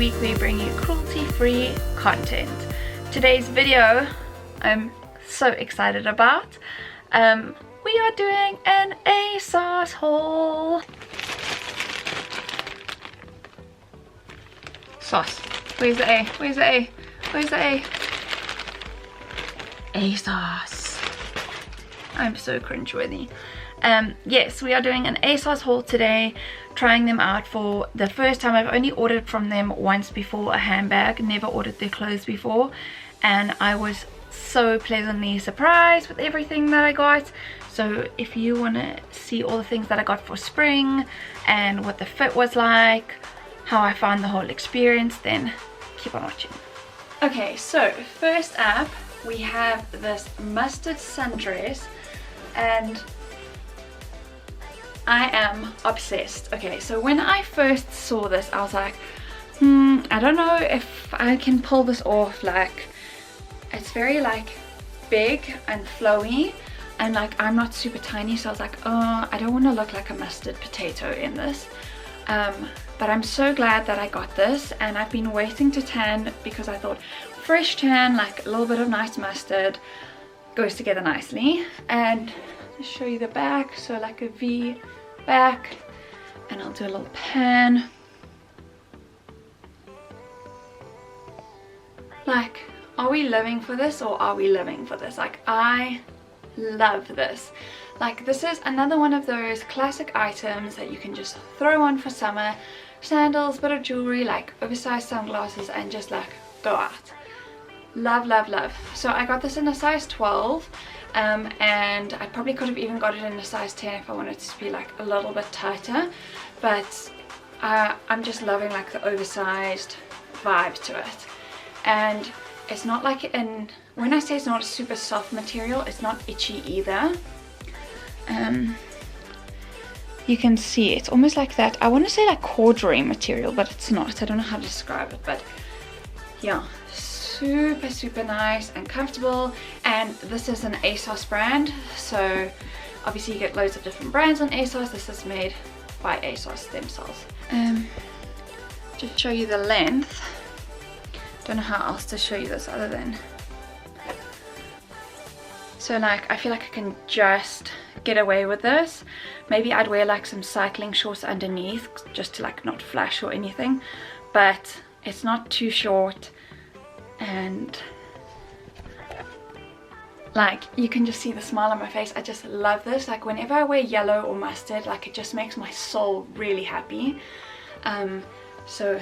week we bring you cruelty-free content. Today's video I'm so excited about. We are doing an ASOS haul. Sauce. Where's the A? Where's the A? Where's the A? ASOS. I'm so cringeworthy. Yes, we are doing an ASOS haul today, trying them out for the first time. I've only ordered from them once before, a handbag, never ordered their clothes before, and I was so pleasantly surprised with everything that I got. So if you want to see all the things that I got for spring and what the fit was like, how I found the whole experience, then keep on watching. Okay, so first up we have this mustard sundress, and I am obsessed. Okay, so when I first saw this I was like, I don't know if I can pull this off. Like, it's very like big and flowy, and like I'm not super tiny, so I was like, oh, I don't want to look like a mustard potato in this. But I'm so glad that I got this, and I've been waiting to tan because I thought fresh tan, like a little bit of nice mustard, goes together nicely. And I'll show you the back, so like a V back, and I'll do a little pan. Like, are we living for this or are we living for this? Like, I love this. Like, this is another one of those classic items that you can just throw on for summer. Sandals, bit of jewelry, like oversized sunglasses, and just like go out. Love, love, love. So I got this in a size 12, and I probably could have even got it in a size 10 if I wanted it to be like a little bit tighter, but I'm just loving like the oversized vibe to it. And it's not like when I say it's not a super soft material, it's not itchy either. You can see it's almost like that, I want to say like corduroy material, but it's not. I don't know how to describe it, but yeah, super, super nice and comfortable. And this is an ASOS brand, so obviously you get loads of different brands on ASOS. This is made by ASOS themselves. Just show you the length. Don't know how else to show you this other than, so like I feel like I can just get away with this. Maybe I'd wear like some cycling shorts underneath just to like not flash or anything, but it's not too short, and like you can just see the smile on my face. I just love this. Like whenever I wear yellow or mustard, like it just makes my soul really happy. So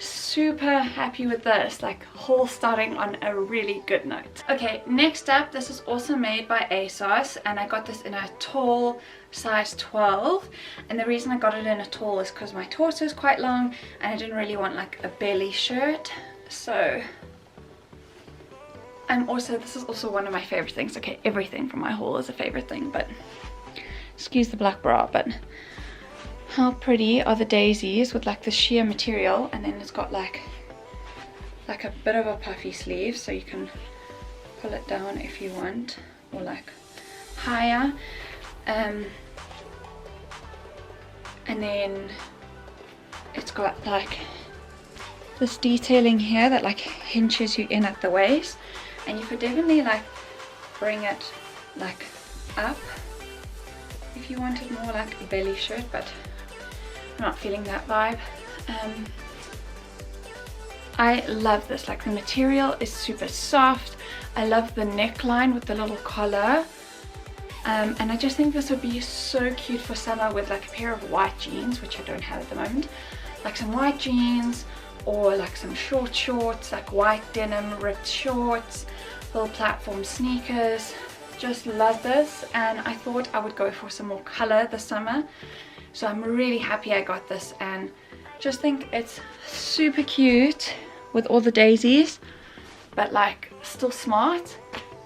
super happy with this, like haul starting on a really good note. Okay, next up, this is also made by ASOS, and I got this in a tall size 12, and the reason I got it in a tall is because my torso is quite long and I didn't really want like a belly shirt. So this is also one of my favorite things. Okay, everything from my haul is a favorite thing, but excuse the black bra, but how pretty are the daisies with like the sheer material, and then it's got like a bit of a puffy sleeve, so you can pull it down if you want, or like higher. And then it's got like this detailing here that like hinges you in at the waist, and you could definitely like bring it like up if you wanted more like a belly shirt, but I'm not feeling that vibe. I love this. Like the material is super soft. I love the neckline with the little collar, and I just think this would be so cute for summer with like a pair of white jeans, which I don't have at the moment. Like some white jeans, or like some short shorts, like white denim ripped shorts, little platform sneakers. Just love this, and I thought I would go for some more color this summer. So I'm really happy I got this, and just think it's super cute with all the daisies, but like still smart.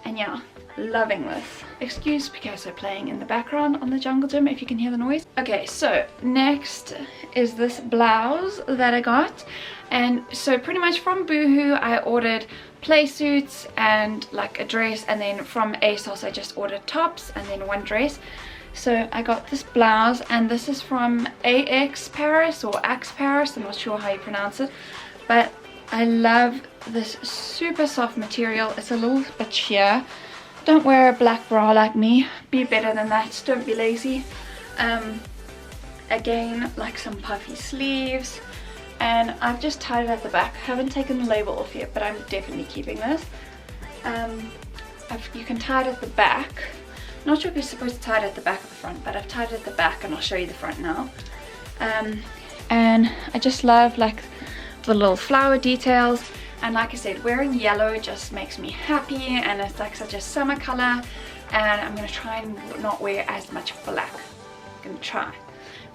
And yeah, loving this. Excuse Picasso playing in the background on the jungle gym if you can hear the noise. Okay, so next is this blouse that I got. And so pretty much from Boohoo I ordered play suits and like a dress, and then from ASOS I just ordered tops and then one dress. So I got this blouse, and this is from AX Paris or Axe Paris, I'm not sure how you pronounce it, But I love this super soft material. It's a little bit sheer. Don't wear a black bra like me. Be better than that. Don't be lazy. Again, like some puffy sleeves. And I've just tied it at the back. I haven't taken the label off yet, but I'm definitely keeping this. You can tie it at the back. Not sure if you're supposed to tie it at the back or the front, but I've tied it at the back and I'll show you the front now. And I just love like the little flower details. And like I said, wearing yellow just makes me happy, and it's like such a summer color. And I'm going to try and not wear as much black. I'm going to try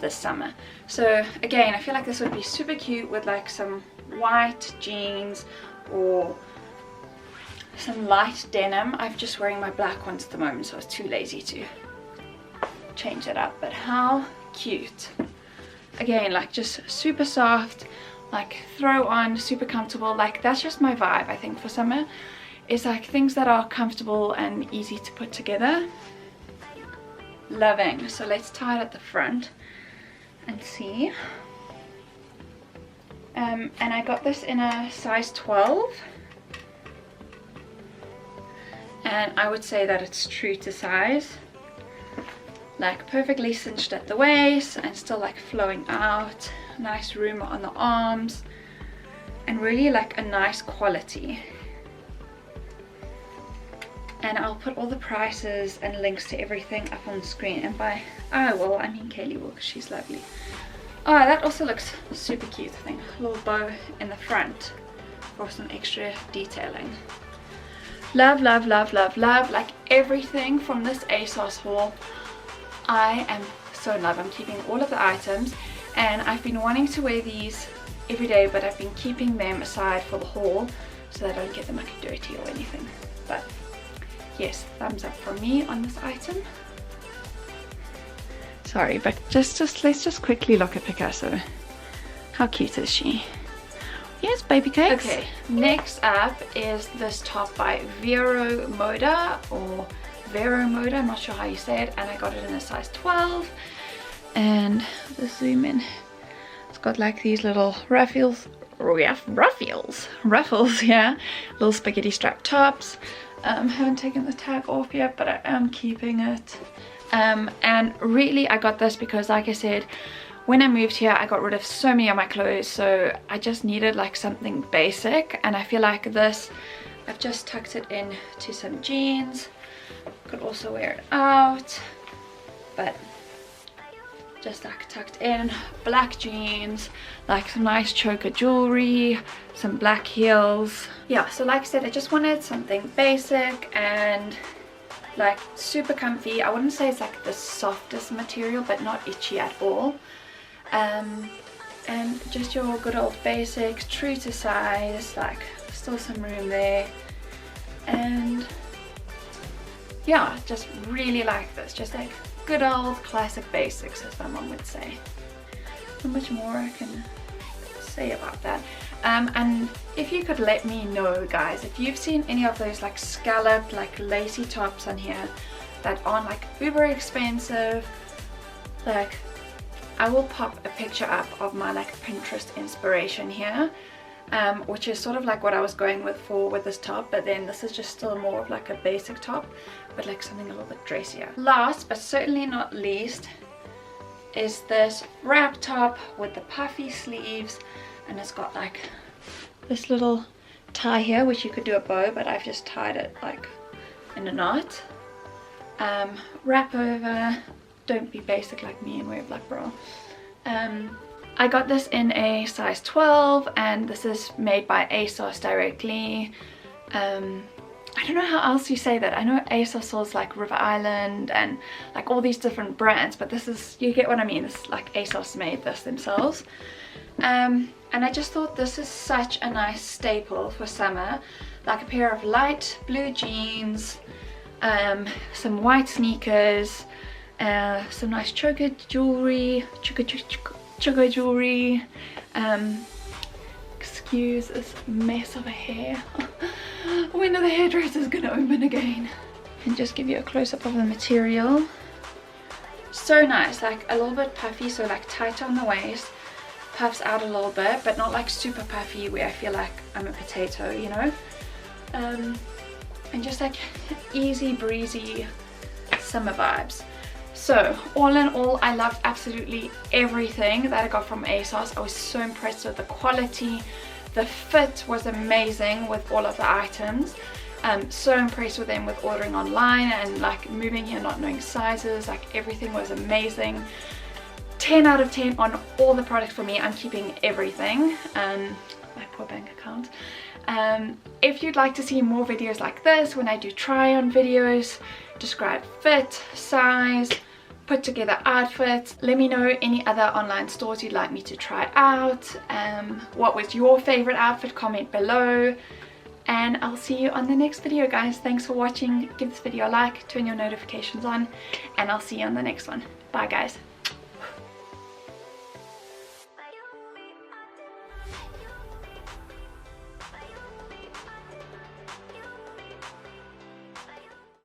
this summer. So again, I feel like this would be super cute with like some white jeans or some light denim. I'm just wearing my black ones at the moment, so I was too lazy to change it up. But how cute. Again, like just super soft, like throw on, super comfortable. Like that's just my vibe, I think, for summer. It's like things that are comfortable and easy to put together. Loving. So let's tie it at the front and see. And I got this in a size 12. And I would say that it's true to size. Like perfectly cinched at the waist and still like flowing out. Nice room on the arms. And really like a nice quality. And I'll put all the prices and links to everything up on the screen. And by I will, I mean Kaylee will, because she's lovely. Oh, that also looks super cute, I think. A little bow in the front for some extra detailing. Love, love, love, love, love. Like everything from this ASOS haul, I am so in love. I'm keeping all of the items, and I've been wanting to wear these every day, but I've been keeping them aside for the haul so that I don't get them like dirty or anything. But yes, thumbs up from me on this item. Sorry, but let's just quickly look at Picasso. How cute is she? Yes, baby cakes. Okay, next up is this top by Vero Moda, or Vero Moda, I'm not sure how you say it, and I got it in a size 12. And let's zoom in. It's got like these little ruffles, yeah, little spaghetti strap tops. Haven't taken the tag off yet, but I am keeping it. And really I got this because, like I said, when I moved here I got rid of so many of my clothes, so I just needed like something basic, and I feel like this, I've just tucked it in to some jeans. Could also wear it out, but just like tucked in, black jeans, like some nice choker jewelry, some black heels. Yeah, so like I said, I just wanted something basic and like super comfy. I wouldn't say it's like the softest material, but not itchy at all. And just your good old basics, true to size, like still some room there. And yeah, just really like this, just like good old classic basics, as my mom would say. Not much more I can say about that. And if you could let me know, guys, if you've seen any of those like scalloped, like lacy tops on here that aren't like uber expensive, like I will pop a picture up of my like Pinterest inspiration here, which is sort of like what I was going with this top, but then this is just still more of like a basic top, but like something a little bit dressier. Last but certainly not least is this wrap top with the puffy sleeves, and it's got like this little tie here, which you could do a bow, but I've just tied it like in a knot. Wrap over, don't be basic like me and wear a black bra. I got this in a size 12, and this is made by ASOS directly. I don't know how else you say that. I know ASOS sells like River Island and like all these different brands, but this is, you get what I mean, it's like ASOS made this themselves. And I just thought this is such a nice staple for summer, like a pair of light blue jeans, some white sneakers, some nice choker jewelry, choker jewelry. Excuse this mess of a hair. When are the hairdressers gonna open again? And just give you a close-up of the material. So nice, like a little bit puffy, so like tight on the waist, puffs out a little bit, but not like super puffy where I feel like I'm a potato, you know. And just like easy breezy summer vibes. So all in all, I loved absolutely everything that I got from ASOS. I was so impressed with the quality. The fit was amazing with all of the items. So impressed with them with ordering online and like moving here not knowing sizes. Like everything was amazing. 10 out of 10 on all the products for me. I'm keeping everything. My poor bank account. If you'd like to see more videos like this, when I do try on videos, describe fit, size, put together outfits, let me know any other online stores you'd like me to try out. What was your favorite outfit? Comment below. And I'll see you on the next video, guys. Thanks for watching. Give this video a like, turn your notifications on, and I'll see you on the next one. Bye, guys.